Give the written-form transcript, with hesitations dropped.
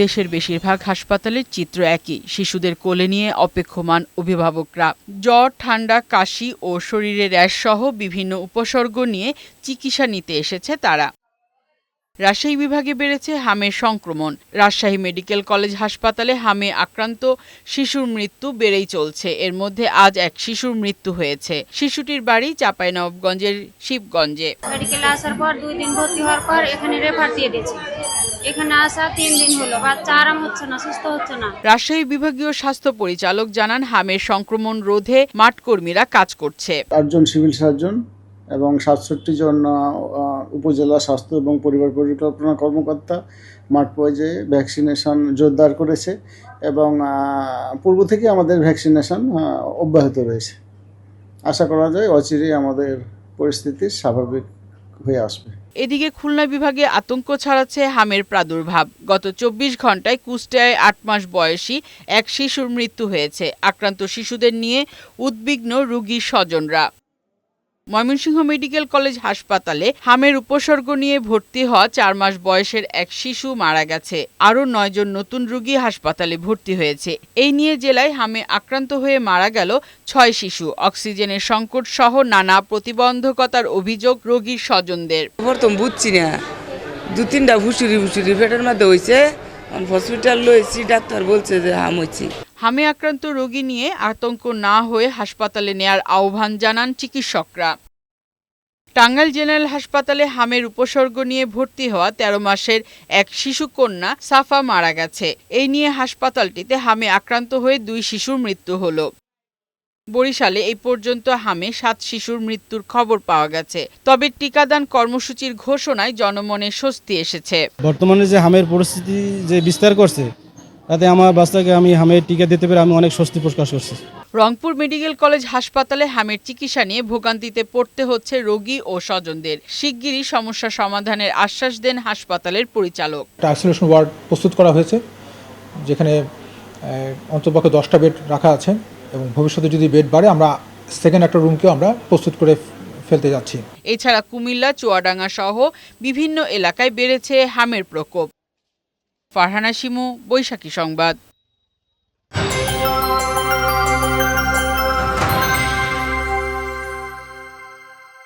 দেশের বেশিরভাগ হাসপাতালের চিত্র একই, শিশুদের কোলে নিয়ে অপেক্ষমান অভিভাবকরা। জ্বর, ঠান্ডা, কাশি ও শরীরে র্যাশ সহ বিভিন্ন উপসর্গ নিয়ে চিকিৎসা নিতে এসেছে তারা। রাজশাহী বিভাগে বেড়েছে হামের সংক্রমণ। রাজশাহী মেডিকেল কলেজ হাসপাতালে হামে আক্রান্ত শিশুর মৃত্যু বেড়েই চলছে। এর মধ্যে আজ এক শিশুর মৃত্যু হয়েছে। শিশুটির বাড়ি চাঁপাইনবাবগঞ্জের শিবগঞ্জে। মেডিকেলে আসার পর 2 দিন ভর্তি হওয়ার পর এখানে রেফার দিয়ে দিয়েছে। এখানে আসা 3 দিন হলো, বাচ্চা আরাম হচ্ছে না, সুস্থ হচ্ছে না। রাজশাহী বিভাগীয় স্বাস্থ্য পরিচালক জানান, হামের সংক্রমণ রোধে মাঠকর্মীরা কাজ করছে। 8 জন সিভিল সার্জন এবং 67 জন উপজেলা স্বাস্থ্য এবং পরিবার পরিকল্পনা কর্মকর্তা মাঠ পর্যায়ে ভ্যাকসিনেশন জোরদার করেছে এবং পূর্ব থেকে আমাদের ভ্যাকসিনেশন অব্যাহত রয়েছে। আশা করা যায় অচিরেই আমাদের পরিস্থিতি স্বাভাবিক হয়ে আসবে। এদিকে খুলনা বিভাগে আতঙ্ক ছড়াচ্ছে হামের প্রাদুর্ভাব। গত 24 ঘন্টায় কুষ্টিয়ায় 8 মাস বয়সী এক শিশুর মৃত্যু হয়েছে। আক্রান্ত শিশুদের নিয়ে উদ্বিগ্ন রোগীর স্বজনরা। ময়মনসিংহ মেডিকেল কলেজ হাসপাতালে হামের উপসর্গ নিয়ে ভর্তি হওয়া 4 মাস বয়সের এক শিশু মারা গেছে। আরও 9 জন নতুন রোগী হাসপাতালে ভর্তি হয়েছে। এই নিয়ে জেলায় হামে আক্রান্ত হয়ে মারা গেল 6 শিশু। অক্সিজেনের সংকট সহ নানা প্রতিবন্ধকতার অভিযোগ রোগীর স্বজনদের। প্রথম বুঝছি না, 2-3টা ভুসুরি পেটের মধ্যে হয়েছে, হসপিটাল লয়েছি, ডাক্তার বলছে যে হাম হয়েছে। হামে আক্রান্ত রোগী নিয়ে আতঙ্ক না হয়ে হাসপাতালে নেয়ার আহ্বান জানান চিকিৎসকরা। টাঙ্গাইল জেনারেল হাসপাতালে হামের উপসর্গ নিয়ে ভর্তি হওয়া 13 মাসের এক শিশুকন্যা সাফা মারা গেছে। এই নিয়ে হাসপাতালটিতে হামে আক্রান্ত হয়ে 2 শিশুর মৃত্যু হলো। বরিশালে এই পর্যন্ত হামে 7 শিশুর মৃত্যুর খবর পাওয়া গেছে। তবে টিকাদান কর্মসূচির ঘোষণায় জনমনে স্বস্তি এসেছে। বর্তমানে যে হামের পরিস্থিতি যে বিস্তার করছে, তাতে আমার বাচ্চাকে আমি হামের টিকা দিতে পেরে আমি অনেক স্বস্তি প্রকাশ করছি। রংপুর মেডিকেল কলেজ হাসপাতালে হামের চিকিৎসা নিয়ে ভোগান্তিতে পড়তে হচ্ছে রোগী ও স্বজনদের। শিগগিরই সমস্যা সমাধানের আশ্বাস দেন হাসপাতালের পরিচালক। একটা আইসোলেশন ওয়ার্ড প্রস্তুত করা হয়েছে, যেখানে অন্ততপক্ষে 10টা বেড রাখা আছে এবং ভবিষ্যতে যদি বেড বাড়ে আমরা সেকেন্ড একটা রুমকেও আমরা প্রস্তুত করে ফেলতে যাচ্ছি। এছাড়া কুমিল্লা, চুয়াডাঙ্গা সহ বিভিন্ন এলাকায় বেড়েছে হামের প্রকোপ। ফারহানা শিমু, বৈশাখী সংবাদ।